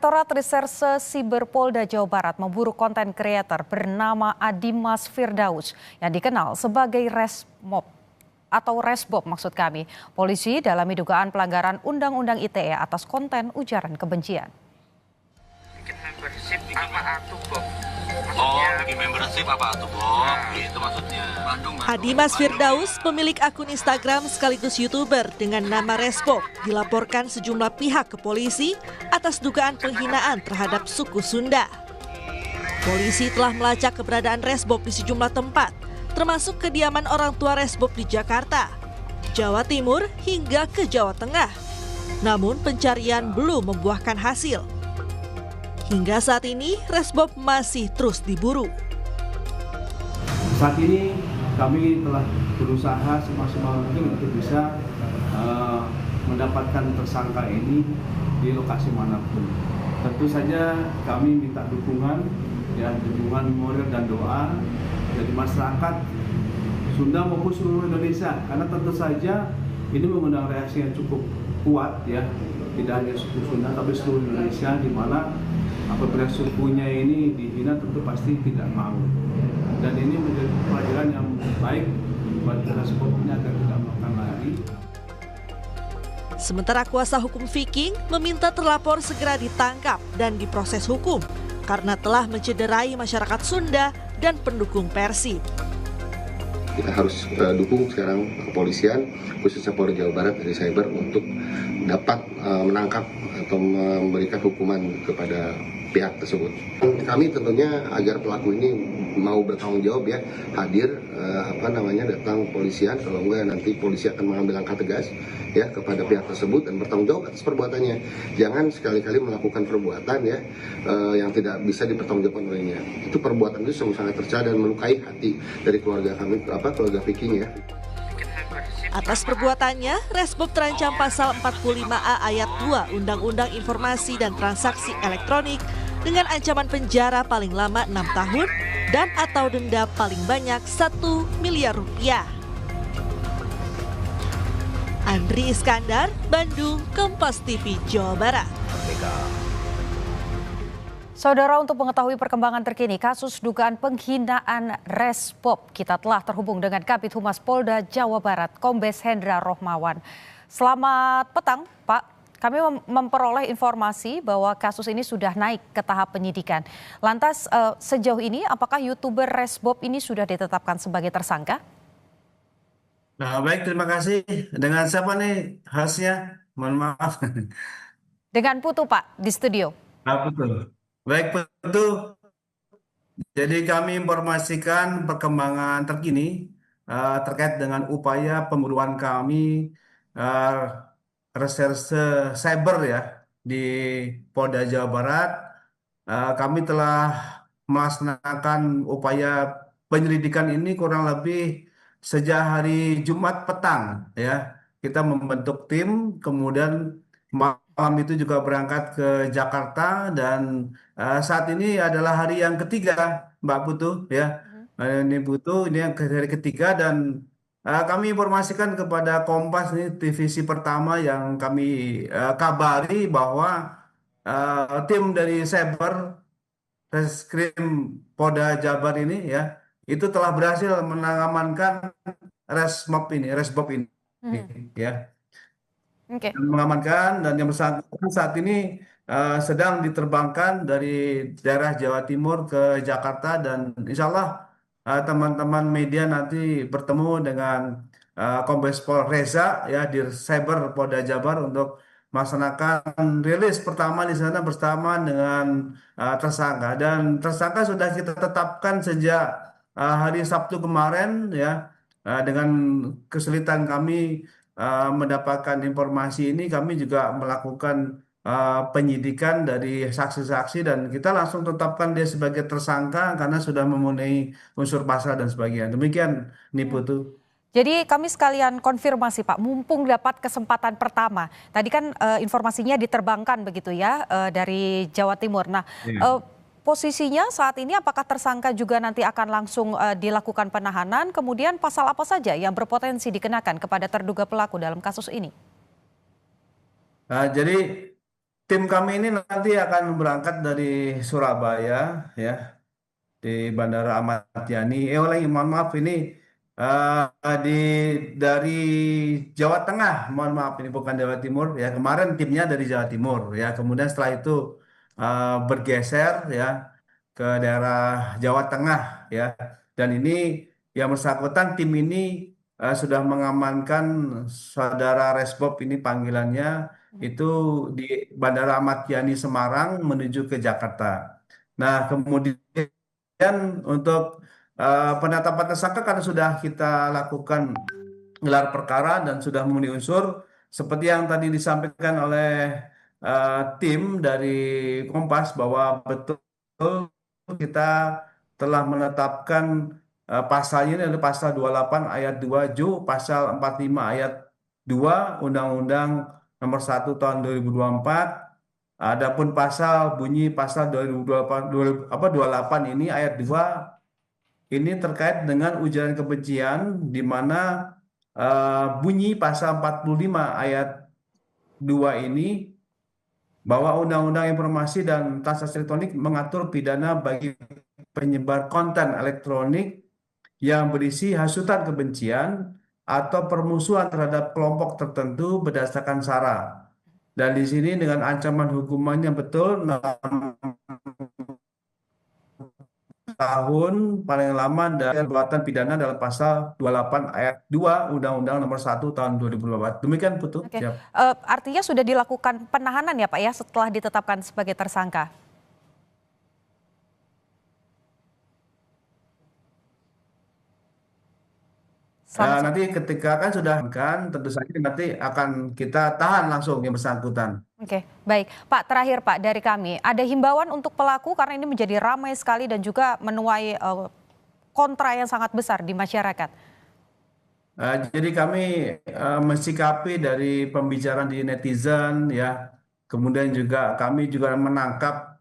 Direktorat Reserse Siber Polda Jawa Barat memburu konten kreator bernama Adimas Firdaus yang dikenal sebagai Resmob atau Resbob maksud kami. Polisi dalami dugaan pelanggaran Undang-Undang ITE atas konten ujaran kebencian. Bikin membership apa tuh Bob? Bikin membership apa tuh Bob? Itu maksudnya. Adimas Firdaus, pemilik akun Instagram sekaligus YouTuber dengan nama Resbob, dilaporkan sejumlah pihak ke polisi atas dugaan penghinaan terhadap suku Sunda. Polisi telah melacak keberadaan Resbob di sejumlah tempat, termasuk kediaman orang tua Resbob di Jakarta, Jawa Timur hingga ke Jawa Tengah. Namun pencarian belum membuahkan hasil. Hingga saat ini Resbob masih terus diburu. Saat ini kami telah berusaha semaksimal mungkin untuk bisa mendapatkan tersangka ini di lokasi manapun. Tentu saja kami minta dukungan moral dan doa dari masyarakat Sunda maupun seluruh Indonesia, karena tentu saja ini mengundang reaksi yang cukup kuat ya, tidak hanya suku Sunda tapi seluruh Indonesia, di mana apabila sukunya ini dihina tentu pasti tidak mau, dan ini menjadi pelajaran yang baik buat Resbob ini agar tidak melakukan lagi. Sementara kuasa hukum Viking meminta terlapor segera ditangkap dan diproses hukum karena telah mencederai masyarakat Sunda dan pendukung Persib. Kita harus dukung sekarang kepolisian, khususnya Polda Jawa Barat dari cyber untuk dapat menangkap atau memberikan hukuman kepada pihak tersebut. Kami tentunya agar pelaku ini mau bertanggung jawab ya, hadir datang kepolisian, kalau enggak nanti polisi akan mengambil langkah tegas ya kepada pihak tersebut dan bertanggung jawab atas perbuatannya. Jangan sekali-kali melakukan perbuatan ya yang tidak bisa dipertanggungjawabkan olehnya. Itu perbuatan itu sangat tercela dan melukai hati dari keluarga kami, keluarga Viking ya. Atas perbuatannya, Resbob terancam pasal 45A ayat 2 Undang-Undang Informasi dan Transaksi Elektronik dengan ancaman penjara paling lama 6 tahun dan atau denda paling banyak 1 miliar rupiah. Andri Iskandar, Bandung, Kompas TV, Jawa Barat. Saudara, untuk mengetahui perkembangan terkini kasus dugaan penghinaan Resbob, kita telah terhubung dengan Kabid Humas Polda Jawa Barat, Kombes Hendra Rohmawan. Selamat petang, Pak. Kami memperoleh informasi bahwa kasus ini sudah naik ke tahap penyidikan. Lantas sejauh ini apakah YouTuber Resbob ini sudah ditetapkan sebagai tersangka? Nah, baik, terima kasih. Dengan siapa nih hostnya? Mohon maaf. Dengan Putu, Pak, di studio. Betul. Baik, Putu. Jadi kami informasikan perkembangan terkini terkait dengan upaya pemburuan kami Reserse Cyber ya di Polda Jawa Barat. Kami telah melaksanakan upaya penyelidikan ini kurang lebih sejak hari Jumat petang ya. Kita membentuk tim, kemudian malam itu juga berangkat ke Jakarta, dan saat ini adalah hari yang ketiga, Mbak Putu ya. Ini Putu, ini yang hari ketiga, dan kami informasikan kepada Kompas, nih divisi pertama yang kami kabari bahwa tim dari Cyber Reskrim Polda Jabar ini ya, itu telah berhasil mengamankan Resbob ini ya. Okay. Mengamankan, dan yang bersangkutan saat ini sedang diterbangkan dari daerah Jawa Timur ke Jakarta, dan insya Allah teman-teman media nanti bertemu dengan Kombes Pol Reza ya di Cyber Polda Jabar untuk melaksanakan rilis pertama di sana bersama dengan tersangka, dan tersangka sudah kita tetapkan sejak hari Sabtu kemarin ya. Dengan kesulitan kami mendapatkan informasi ini, kami juga melakukan penyidikan dari saksi-saksi, dan kita langsung tetapkan dia sebagai tersangka karena sudah memenuhi unsur pasal dan sebagainya. Demikian nih Putu. Jadi kami sekalian konfirmasi Pak, mumpung dapat kesempatan pertama. Tadi kan informasinya diterbangkan begitu ya dari Jawa Timur. Nah posisinya saat ini apakah tersangka juga nanti akan langsung dilakukan penahanan? Kemudian pasal apa saja yang berpotensi dikenakan kepada terduga pelaku dalam kasus ini? Jadi tim kami ini nanti akan berangkat dari Surabaya ya, di Bandara Ahmad Yani. Mohon maaf ini di dari Jawa Tengah. Mohon maaf ini bukan Jawa Timur ya. Kemarin timnya dari Jawa Timur ya. Kemudian setelah itu bergeser ya ke daerah Jawa Tengah ya. Dan ini yang bersangkutan tim ini sudah mengamankan saudara Resbob ini panggilannya itu di Bandara Ahmad Yani Semarang menuju ke Jakarta. Nah, kemudian untuk penetapan tersangka karena sudah kita lakukan gelar perkara dan sudah memenuhi unsur seperti yang tadi disampaikan oleh tim dari Kompas bahwa betul kita telah menetapkan pasalnya ini adalah pasal 28 ayat 2 Ju, pasal 45 ayat 2 Undang-Undang Nomor 1 Tahun 2024. Adapun pasal bunyi pasal 28 ini ayat 2 ini terkait dengan ujaran kebencian di mana bunyi pasal 45 ayat 2 ini bahwa Undang-Undang Informasi dan Transaksi Elektronik mengatur pidana bagi penyebar konten elektronik yang berisi hasutan kebencian atau permusuhan terhadap kelompok tertentu berdasarkan SARA. Dan di sini dengan ancaman hukumannya betul 6 tahun paling lama dari perbuatan pidana dalam pasal 28 ayat 2 Undang-Undang Nomor 1 Tahun 2024. Demikian Putu. Oke. Siap. Artinya sudah dilakukan penahanan ya Pak ya setelah ditetapkan sebagai tersangka? Nanti ketika kan sudah kan tentu saja nanti akan kita tahan langsung yang bersangkutan. Oke, baik. Pak, terakhir Pak dari kami, ada himbauan untuk pelaku karena ini menjadi ramai sekali dan juga menuai kontra yang sangat besar di masyarakat. Jadi kami mensikapi dari pembicaraan di netizen ya, kemudian juga kami juga menangkap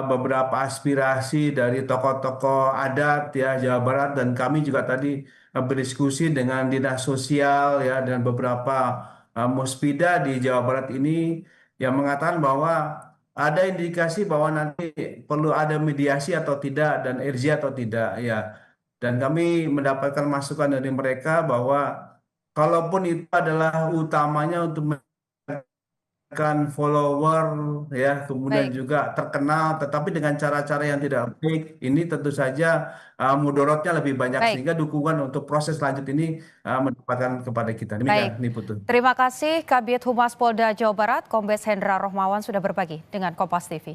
beberapa aspirasi dari tokoh-tokoh adat ya Jawa Barat dan kami juga tadi berdiskusi dengan dinas sosial ya dan beberapa muspida di Jawa Barat ini yang mengatakan bahwa ada indikasi bahwa nanti perlu ada mediasi atau tidak dan RJ atau tidak ya. Dan kami mendapatkan masukan dari mereka bahwa kalaupun itu adalah utamanya untuk menekan follower ya, kemudian Baik. juga terkenal, tetapi dengan cara-cara yang tidak baik, ini tentu saja mudorotnya lebih banyak Baik. sehingga dukungan untuk proses lanjut ini mendapatkan kepada kita. Baik. Demikian, ini Putu. Terima kasih Kabid Humas Polda Jawa Barat, Kombes Hendra Rohmawan sudah berbagi dengan Kompas TV.